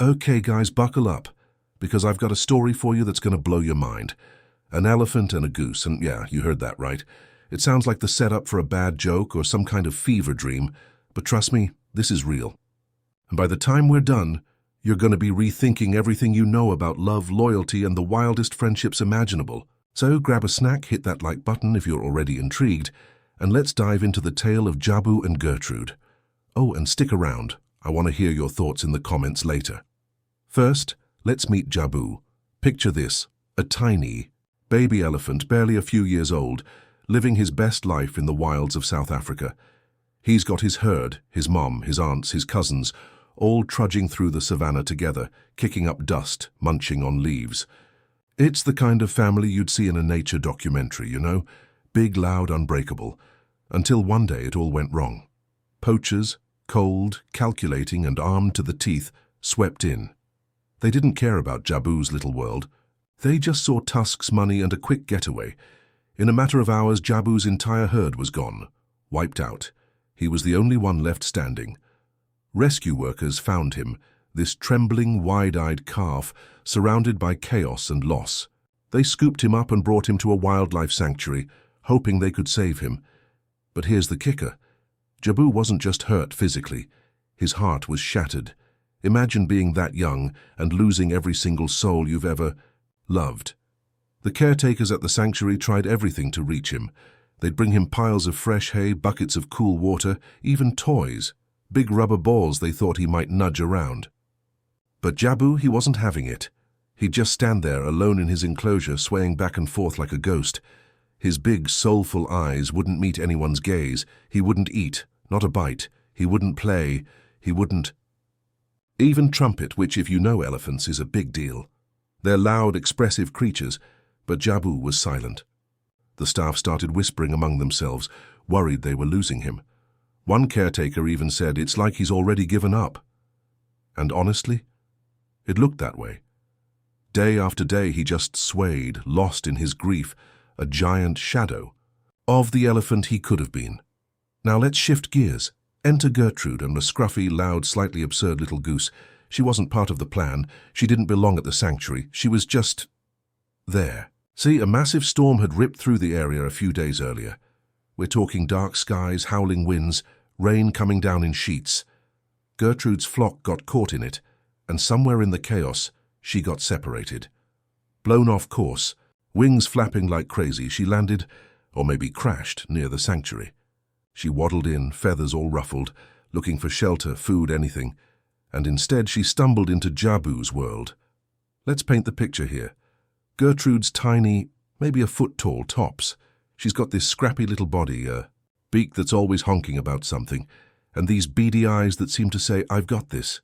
Okay, guys, buckle up, because I've got a story for you that's going to blow your mind. An elephant and a goose, and yeah, you heard that right. It sounds like the setup for a bad joke or some kind of fever dream, but trust me, this is real. And by the time we're done, you're going to be rethinking everything you know about love, loyalty, and the wildest friendships imaginable. So grab a snack, hit that like button if you're already intrigued, and let's dive into the tale of Jabu and Gertrude. Oh, and stick around. I want to hear your thoughts in the comments later. First, let's meet Jabu. Picture this, a tiny, baby elephant, barely a few years old, living his best life in the wilds of South Africa. He's got his herd, his mom, his aunts, his cousins, all trudging through the savannah together, kicking up dust, munching on leaves. It's the kind of family you'd see in a nature documentary, you know? Big, loud, unbreakable. Until one day it all went wrong. Poachers, cold, calculating, and armed to the teeth, swept in. They didn't care about Jabu's little world. They just saw tusks, money, and a quick getaway. In a matter of hours, Jabu's entire herd was gone, wiped out. He was the only one left standing. Rescue workers found him, this trembling, wide-eyed calf, surrounded by chaos and loss. They scooped him up and brought him to a wildlife sanctuary, hoping they could save him. But here's the kicker. Jabu wasn't just hurt physically. His heart was shattered. Imagine being that young and losing every single soul you've ever loved. The caretakers at the sanctuary tried everything to reach him. They'd bring him piles of fresh hay, buckets of cool water, even toys, big rubber balls they thought he might nudge around. But Jabu, he wasn't having it. He'd just stand there alone in his enclosure, swaying back and forth like a ghost. His big, soulful eyes wouldn't meet anyone's gaze. He wouldn't eat, not a bite. He wouldn't play. He wouldn't even trumpet, which, if you know elephants, is a big deal. They're loud, expressive creatures, but Jabu was silent. The staff started whispering among themselves, worried they were losing him. One caretaker even said, "It's like he's already given up." And honestly, it looked that way. Day after day he just swayed, lost in his grief, a giant shadow of the elephant he could have been. Now let's shift gears. Enter Gertrude and a scruffy, loud, slightly absurd little goose. She wasn't part of the plan. She didn't belong at the sanctuary. She was just there. See, a massive storm had ripped through the area a few days earlier. We're talking dark skies, howling winds, rain coming down in sheets. Gertrude's flock got caught in it, and somewhere in the chaos, she got separated. Blown off course, wings flapping like crazy, she landed, or maybe crashed, near the sanctuary. She waddled in, feathers all ruffled, looking for shelter, food, anything, and instead she stumbled into Jabu's world. Let's paint the picture here. Gertrude's tiny, maybe a foot tall tops. She's got this scrappy little body, a beak that's always honking about something, and these beady eyes that seem to say, "I've got this."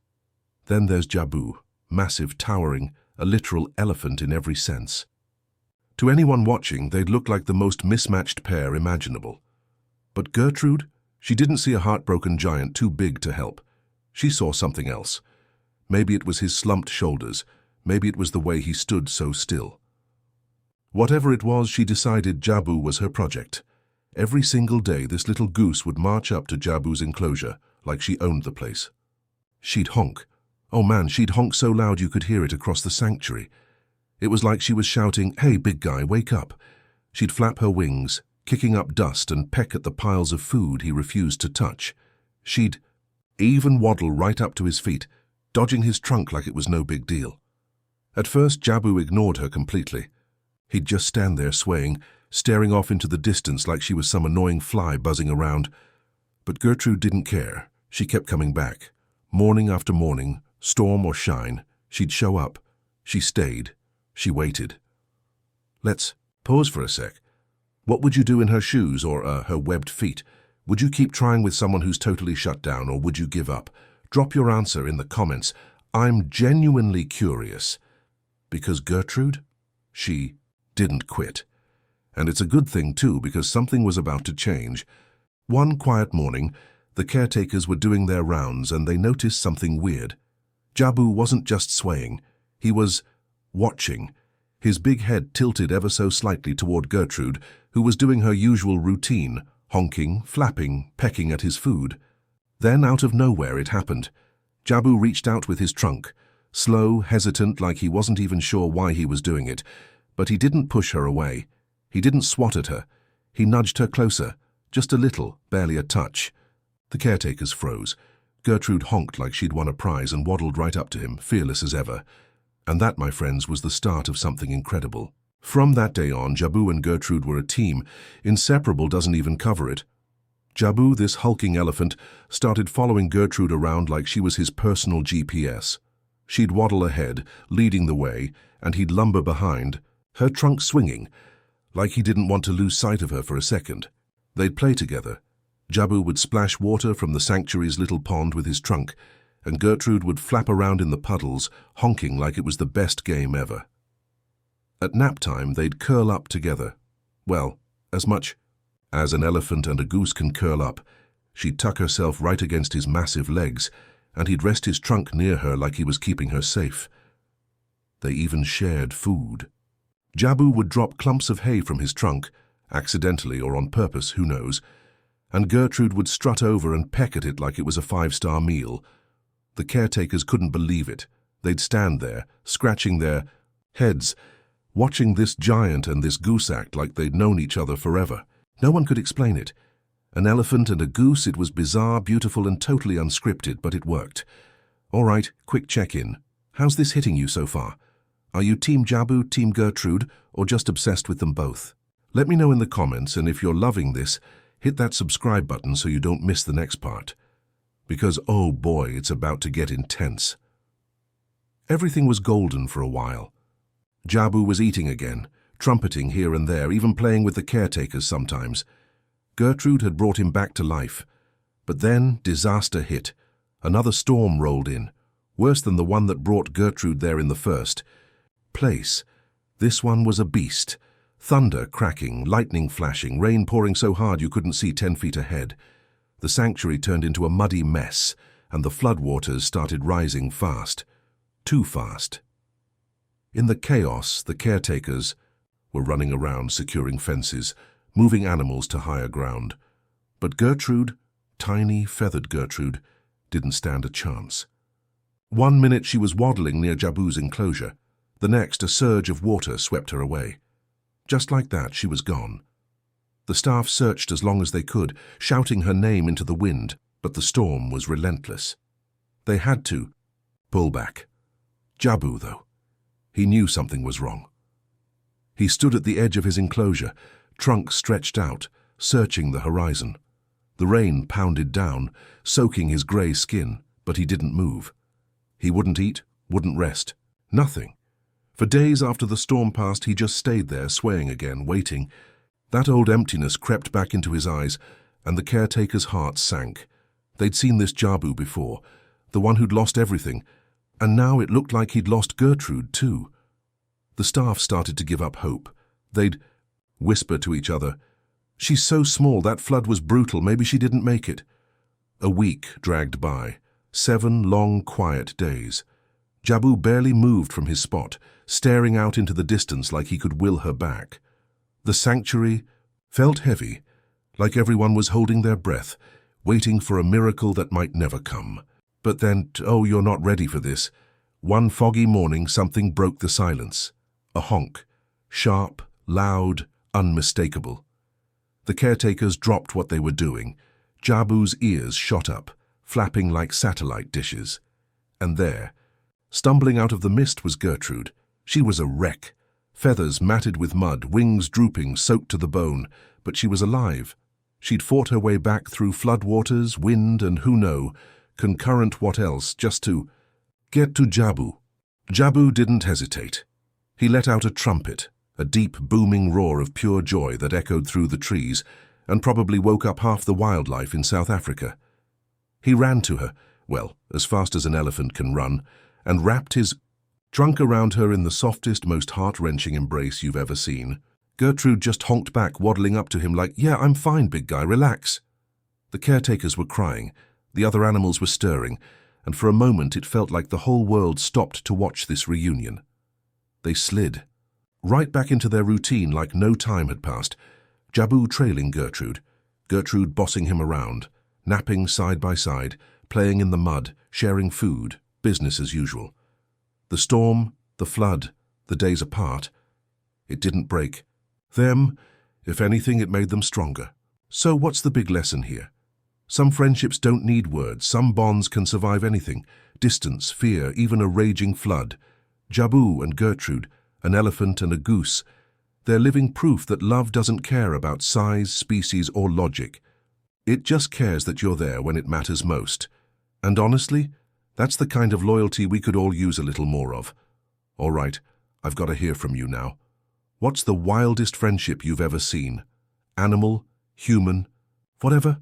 Then there's Jabu, massive, towering, a literal elephant in every sense. To anyone watching, they'd look like the most mismatched pair imaginable. But Gertrude, she didn't see a heartbroken giant too big to help. She saw something else. Maybe it was his slumped shoulders. Maybe it was the way he stood so still. Whatever it was, she decided Jabu was her project. Every single day, this little goose would march up to Jabu's enclosure, like she owned the place. She'd honk. Oh man, she'd honk so loud you could hear it across the sanctuary. It was like she was shouting, "Hey, big guy, wake up." She'd flap her wings, kicking up dust, and peck at the piles of food he refused to touch. She'd even waddle right up to his feet, dodging his trunk like it was no big deal. At first, Jabu ignored her completely. He'd just stand there swaying, staring off into the distance like she was some annoying fly buzzing around. But Gertrude didn't care. She kept coming back. Morning after morning, storm or shine, she'd show up. She stayed. She waited. Let's pause for a sec. What would you do in her shoes or her webbed feet? Would you keep trying with someone who's totally shut down, or would you give up? Drop your answer in the comments. I'm genuinely curious. Because Gertrude, she didn't quit. And it's a good thing too, because something was about to change. One quiet morning, the caretakers were doing their rounds and they noticed something weird. Jabu wasn't just swaying, he was watching. His big head tilted ever so slightly toward Gertrude, who was doing her usual routine, honking, flapping, pecking at his food. Then, out of nowhere, it happened. Jabu reached out with his trunk. slow, hesitant, like he wasn't even sure why he was doing it. But he didn't push her away. He didn't swat at her. He nudged her closer, just a little, barely a touch. The caretakers froze. Gertrude honked like she'd won a prize and waddled right up to him, fearless as ever. And that, my friends, was the start of something incredible. From that day on, Jabu and Gertrude were a team. Inseparable doesn't even cover it. Jabu, this hulking elephant, started following Gertrude around like she was his personal GPS. She'd waddle ahead, leading the way, and he'd lumber behind, her trunk swinging, like he didn't want to lose sight of her for a second. They'd play together. Jabu would splash water from the sanctuary's little pond with his trunk, and Gertrude would flap around in the puddles, honking like it was the best game ever. At nap time, they'd curl up together. Well, as much as an elephant and a goose can curl up. She'd tuck herself right against his massive legs, and he'd rest his trunk near her like he was keeping her safe. They even shared food. Jabu would drop clumps of hay from his trunk, accidentally or on purpose, who knows, and Gertrude would strut over and peck at it like it was a five-star meal. The caretakers couldn't believe it. They'd stand there, scratching their heads, watching this giant and this goose act like they'd known each other forever. No one could explain it. An elephant and a goose, it was bizarre, beautiful, and totally unscripted, but it worked. All right, quick check-in. How's this hitting you so far? Are you Team Jabu, Team Gertrude, or just obsessed with them both? Let me know in the comments, and if you're loving this, hit that subscribe button so you don't miss the next part. Because, oh boy, it's about to get intense. Everything was golden for a while. Jabu was eating again, trumpeting here and there, even playing with the caretakers sometimes. Gertrude had brought him back to life. But then disaster hit. Another storm rolled in, worse than the one that brought Gertrude there in the first place. This one was a beast. Thunder cracking, lightning flashing, rain pouring so hard you couldn't see 10 feet ahead. The sanctuary turned into a muddy mess, and the floodwaters started rising fast. Too fast. In the chaos, the caretakers were running around securing fences, moving animals to higher ground. But Gertrude, tiny, feathered Gertrude, didn't stand a chance. 1 minute she was waddling near Jabu's enclosure. The next, a surge of water swept her away. Just like that, she was gone. The staff searched as long as they could, shouting her name into the wind, but the storm was relentless. They had to pull back. Jabu, though, he knew something was wrong. He stood at the edge of his enclosure, trunk stretched out, searching the horizon. The rain pounded down, soaking his grey skin, but he didn't move. He wouldn't eat, wouldn't rest, nothing. For days after the storm passed, he just stayed there, swaying again, waiting. That old emptiness crept back into his eyes, and the caretaker's heart sank. They'd seen this Jabu before, the one who'd lost everything, and now it looked like he'd lost Gertrude too. The staff started to give up hope. They'd whisper to each other, "She's so small, that flood was brutal, maybe she didn't make it." A week dragged by, 7 long, quiet days. Jabu barely moved from his spot, staring out into the distance like he could will her back. The sanctuary felt heavy, like everyone was holding their breath, waiting for a miracle that might never come. But then, oh, you're not ready for this. One foggy morning, something broke the silence. A honk. Sharp, loud, unmistakable. The caretakers dropped what they were doing. Jabu's ears shot up, flapping like satellite dishes. And there, stumbling out of the mist, was Gertrude. She was a wreck. Feathers matted with mud, wings drooping, soaked to the bone. But she was alive. She'd fought her way back through floodwaters, wind, and who knows, concurrent what else, just to get to Jabu. Jabu didn't hesitate. He let out a trumpet, a deep, booming roar of pure joy that echoed through the trees and probably woke up half the wildlife in South Africa. He ran to her, well, as fast as an elephant can run, and wrapped his trunk around her in the softest, most heart-wrenching embrace you've ever seen. Gertrude just honked back, waddling up to him like, "Yeah, I'm fine, big guy, relax." The caretakers were crying, the other animals were stirring, and for a moment it felt like the whole world stopped to watch this reunion. They slid right back into their routine like no time had passed, Jabu trailing Gertrude, Gertrude bossing him around, napping side by side, playing in the mud, sharing food, business as usual. The storm, the flood, the days apart. It didn't break them. If anything, it made them stronger. So what's the big lesson here? Some friendships don't need words. Some bonds can survive anything. Distance, fear, even a raging flood. Jabu and Gertrude, an elephant and a goose. They're living proof that love doesn't care about size, species, or logic. It just cares that you're there when it matters most. And honestly, that's the kind of loyalty we could all use a little more of. All right, I've got to hear from you now. What's the wildest friendship you've ever seen? Animal, human, whatever?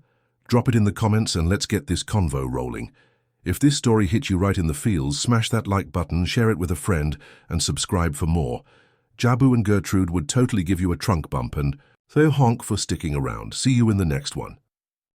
Drop it in the comments and let's get this convo rolling. If this story hit you right in the feels, smash that like button, share it with a friend, and subscribe for more. Jabu and Gertrude would totally give you a trunk bump, and so honk for sticking around. See you in the next one.